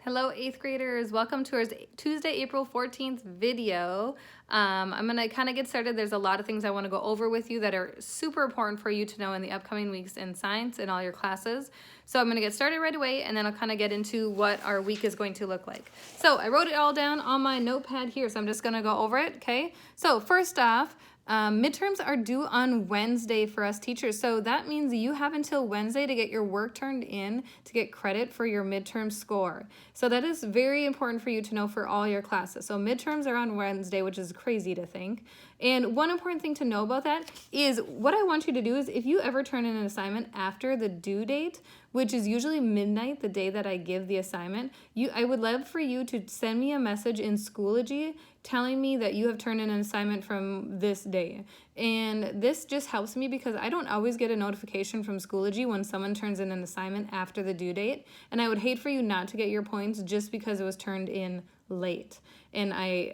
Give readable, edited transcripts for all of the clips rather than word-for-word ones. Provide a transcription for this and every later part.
Hello, 8th graders. Welcome to our Tuesday, April 14th video. I'm going to kind of get started. There's a lot of things I want to go over with you that are super important for you to know in the upcoming weeks in science and all your classes. So I'm going to get started right away, and then I'll kind of get into what our week is going to look like. So I wrote it all down on my notepad here, so I'm just going to go over it, okay? So first off, midterms are due on Wednesday for us teachers. So that means you have until Wednesday to get your work turned in to get credit for your midterm score. So that is very important for you to know for all your classes. So midterms are on Wednesday, which is crazy to think. And one important thing to know about that is what I want you to do is if you ever turn in an assignment after the due date, which is usually midnight, the day that I give the assignment, I would love for you to send me a message in Schoology telling me that you have turned in an assignment from this day. And this just helps me because I don't always get a notification from Schoology when someone turns in an assignment after the due date. And I would hate for you not to get your points just because it was turned in late. And I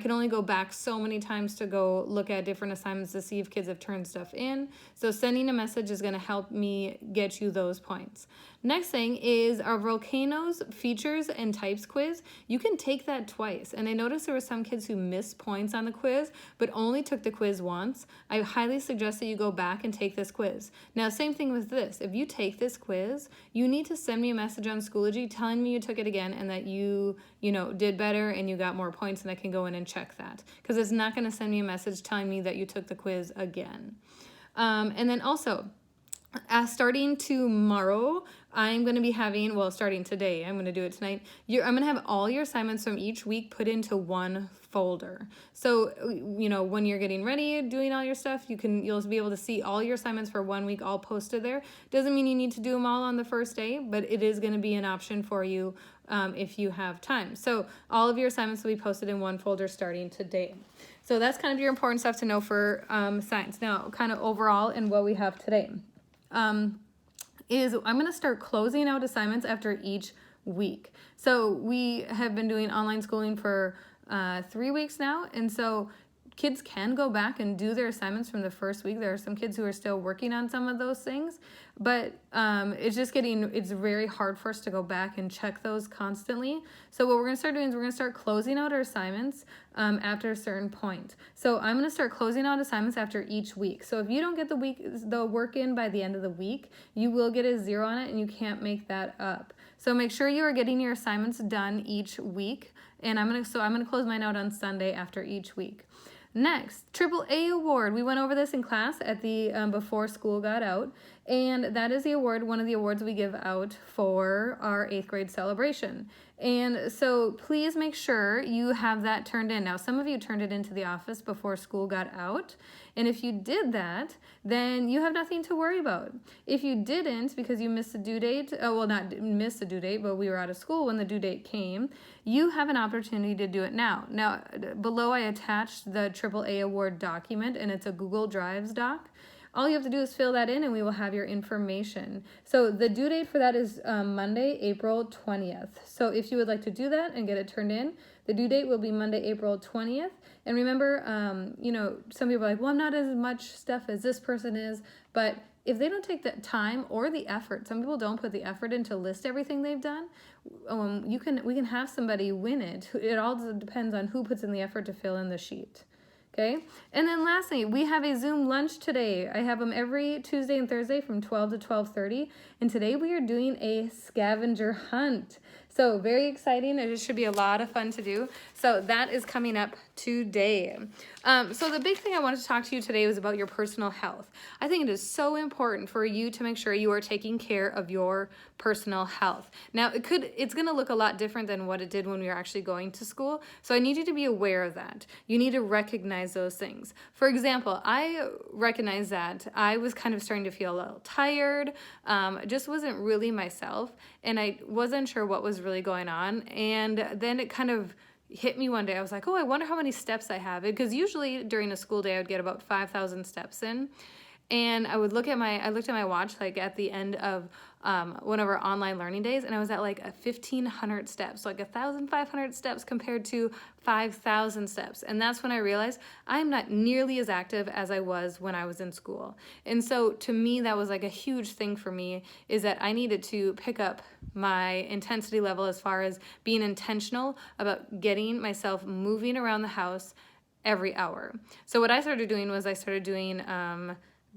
can only go back so many times to go look at different assignments to see if kids have turned stuff in. So sending a message is going to help me get you those points. Next thing is our volcanoes, features, and types quiz. You can take that twice. And I noticed there were some kids who missed points on the quiz, but only took the quiz once. I highly suggest that you go back and take this quiz. Now, same thing with this. If you take this quiz, you need to send me a message on Schoology telling me you took it again and that you did better and you got more points, and I can go in and check that. Because it's not going to send me a message telling me that you took the quiz again. And then also, starting tomorrow, I'm going to be having, starting today, I'm going to do it tonight. I'm going to have all your assignments from each week put into one folder. So, when you're getting ready, doing all your stuff, you'll be able to see all your assignments for 1 week all posted there. Doesn't mean you need to do them all on the first day, but it is going to be an option for you if you have time. So all of your assignments will be posted in one folder starting today. So that's kind of your important stuff to know for science. Now, kind of overall in what we have today. Is I'm going to start closing out assignments after each week. So we have been doing online schooling for 3 weeks now, and so kids can go back and do their assignments from the first week. There are some kids who are still working on some of those things, but it's very hard for us to go back and check those constantly. So what we're going to start doing is we're going to start closing out our assignments after a certain point. So I'm going to start closing out assignments after each week. So if you don't get the work in by the end of the week, you will get a 0 on it and you can't make that up. So make sure you are getting your assignments done each week. And I'm going to close mine out on Sunday after each week. Next, AAA award. We went over this in class at the before school got out, and that is the award, one of the awards we give out for our 8th grade celebration. And so please make sure you have that turned in. Now, some of you turned it into the office before school got out, and if you did that, then you have nothing to worry about. If you didn't, because you missed the due date, not missed the due date, but we were out of school when the due date came, you have an opportunity to do it now. Now, below I attached the AAA award document, and it's a Google Drives doc. All you have to do is fill that in and we will have your information. So the due date for that is Monday, April 20th. So if you would like to do that and get it turned in, the due date will be Monday, April 20th. And remember, some people are like, well, I'm not as much stuff as this person is, but if they don't take the time or the effort, some people don't put the effort in to list everything they've done, we can have somebody win it. It all depends on who puts in the effort to fill in the sheet. Okay, and then lastly, we have a Zoom lunch today. I have them every Tuesday and Thursday from 12 to 12:30, and today we are doing a scavenger hunt. So very exciting. It should be a lot of fun to do. So that is coming up today. So the big thing I wanted to talk to you today was about your personal health. I think it is so important for you to make sure you are taking care of your personal health. Now, it's going to look a lot different than what it did when we were actually going to school. So I need you to be aware of that. You need to recognize those things. For example, I recognize that I was kind of starting to feel a little tired, just wasn't really myself, and I wasn't sure what was really going on. And then it kind of hit me one day. I was like, oh, I wonder how many steps I have. Because usually during a school day, I would get about 5,000 steps in. And I looked at my watch like at the end of one of our online learning days, and I was at like 1,500 steps, so like 1,500 steps compared to 5,000 steps. And that's when I realized I am not nearly as active as I was when I was in school. And so to me, that was like a huge thing for me, is that I needed to pick up my intensity level as far as being intentional about getting myself moving around the house every hour. So what I started doing was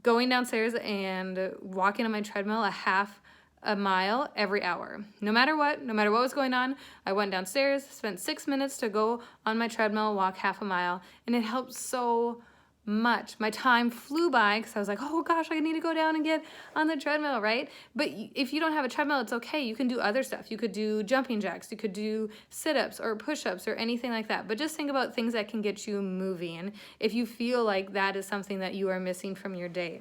going downstairs and walking on my treadmill a half a mile every hour. No matter what was going on, I went downstairs, spent 6 minutes to go on my treadmill, walk half a mile, and it helped so much. My time flew by because I was like, oh gosh, I need to go down and get on the treadmill, right? But if you don't have a treadmill, it's okay. You can do other stuff. You could do jumping jacks, you could do sit-ups or push-ups or anything like that. But just think about things that can get you moving if you feel like that is something that you are missing from your day.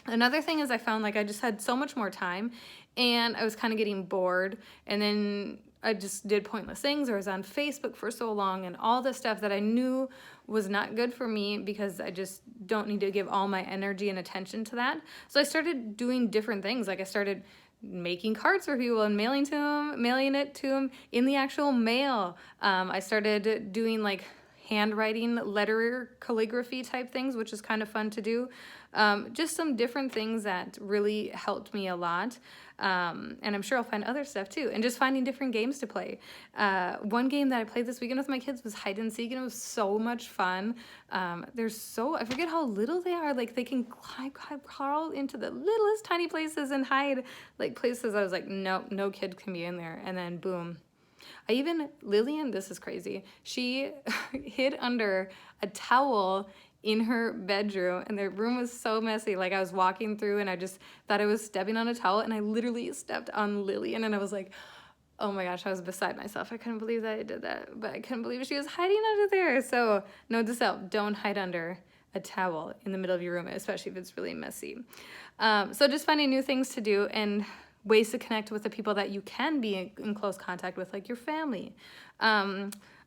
Another thing is I found like I just had so much more time and I was kind of getting bored, and then I just did pointless things, or I was on Facebook for so long and all the stuff that I knew was not good for me because I just don't need to give all my energy and attention to that. So I started doing different things. Like I started making cards for people and mailing it to them in the actual mail. I started doing like handwriting, letter calligraphy type things, which is kind of fun to do. Just some different things that really helped me a lot. And I'm sure I'll find other stuff too. And just finding different games to play. One game that I played this weekend with my kids was hide and seek, and it was so much fun. I forget how little they are. Like they can crawl into the littlest tiny places and hide, like places I was like, no kid can be in there. And then boom. Lillian, this is crazy. She hid under a towel in her bedroom, and the room was so messy. Like I was walking through and I just thought I was stepping on a towel, and I literally stepped on Lillian, and I was like, oh my gosh, I was beside myself. I couldn't believe that I did that, but I couldn't believe she was hiding under there. So note to self, don't hide under a towel in the middle of your room, especially if it's really messy. So just finding new things to do and ways to connect with the people that you can be in close contact with, like your family.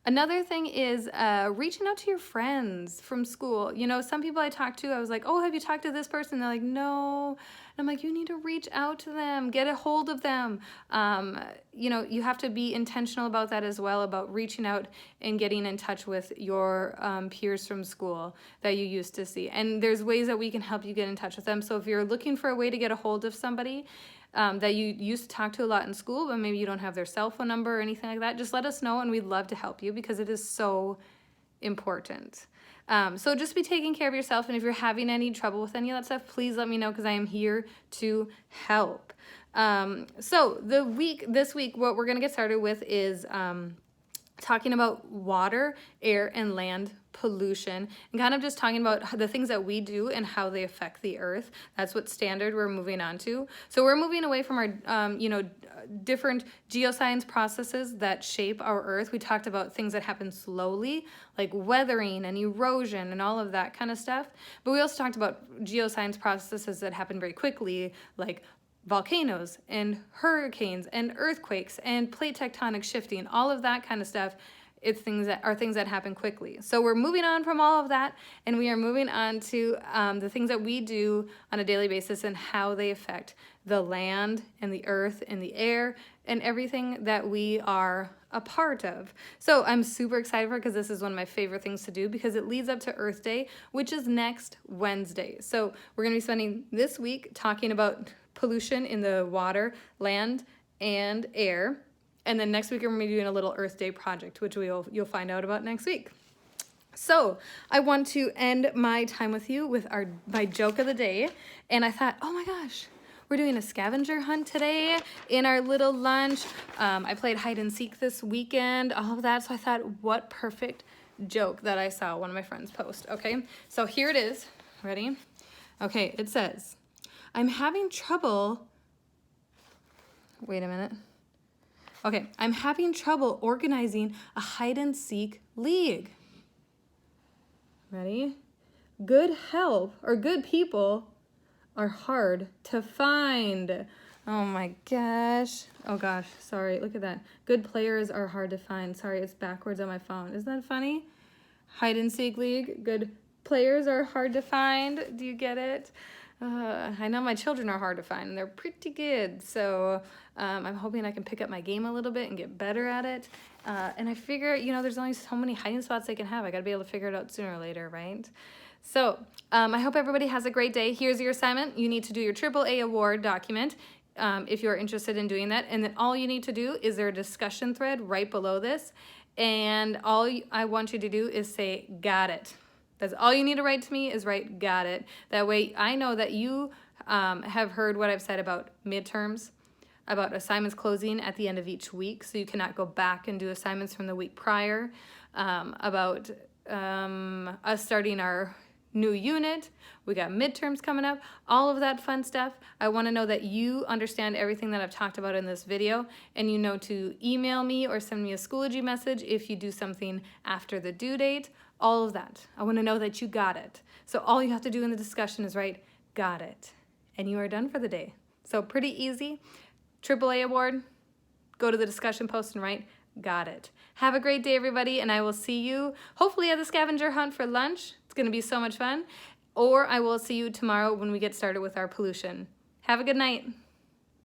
Another thing is reaching out to your friends from school. You know, some people I talked to, I was like, oh, have you talked to this person? They're like, no. And I'm like, you need to reach out to them, get a hold of them. You have to be intentional about that as well, about reaching out and getting in touch with your peers from school that you used to see. And there's ways that we can help you get in touch with them. So if you're looking for a way to get a hold of somebody that you used to talk to a lot in school, but maybe you don't have their cell phone number or anything like that, just let us know and we'd love to help you because it is so important. So just be taking care of yourself, and if you're having any trouble with any of that stuff, please let me know because I am here to help. So this week, what we're going to get started with is talking about water, air, and land pollution, and kind of just talking about the things that we do and how they affect the earth. That's what standard we're moving on to. So we're moving away from our, different geoscience processes that shape our earth. We talked about things that happen slowly, like weathering and erosion and all of that kind of stuff. But we also talked about geoscience processes that happen very quickly, like volcanoes and hurricanes and earthquakes and plate tectonic shifting, all of that kind of stuff. It's things that happen quickly. So we're moving on from all of that, and we are moving on to the things that we do on a daily basis and how they affect the land and the earth and the air and everything that we are a part of. So I'm super excited for it because this is one of my favorite things to do because it leads up to Earth Day, which is next Wednesday. So we're going to be spending this week talking about pollution in the water, land, and air. And then next week, we're going to be doing a little Earth Day project, which you'll find out about next week. So I want to end my time with you with my joke of the day. And I thought, oh my gosh, we're doing a scavenger hunt today in our little lunch. I played hide and seek this weekend, all of that. So I thought, what perfect joke that I saw one of my friends post. Okay, so here it is. Ready? Okay, it says, I'm having trouble. Wait a minute. Okay, I'm having trouble organizing a hide and seek league. Ready? Good help or good people are hard to find. Oh my gosh. Oh gosh, sorry, look at that. Good players are hard to find. Sorry, it's backwards on my phone. Isn't that funny? Hide and seek league, good players are hard to find. Do you get it? I know my children are hard to find, and they're pretty good. So I'm hoping I can pick up my game a little bit and get better at it. And I figure, you know, there's only so many hiding spots they can have. I got to be able to figure it out sooner or later, right? So I hope everybody has a great day. Here's your assignment. You need to do your AAA award document if you're interested in doing that. And then all you need to do is there a discussion thread right below this. And all I want you to do is say, got it. That's all you need to write to me is write, got it. That way I know that you have heard what I've said about midterms, about assignments closing at the end of each week, so you cannot go back and do assignments from the week prior, about us starting our new unit. We got midterms coming up, all of that fun stuff. I want to know that you understand everything that I've talked about in this video, and you know to email me or send me a Schoology message if you do something after the due date. All of that. I want to know that you got it. So all you have to do in the discussion is write, got it. And you are done for the day. So pretty easy. AAA award, go to the discussion post and write, got it. Have a great day, everybody, and I will see you hopefully at the scavenger hunt for lunch. It's going to be so much fun. Or I will see you tomorrow when we get started with our pollution. Have a good night.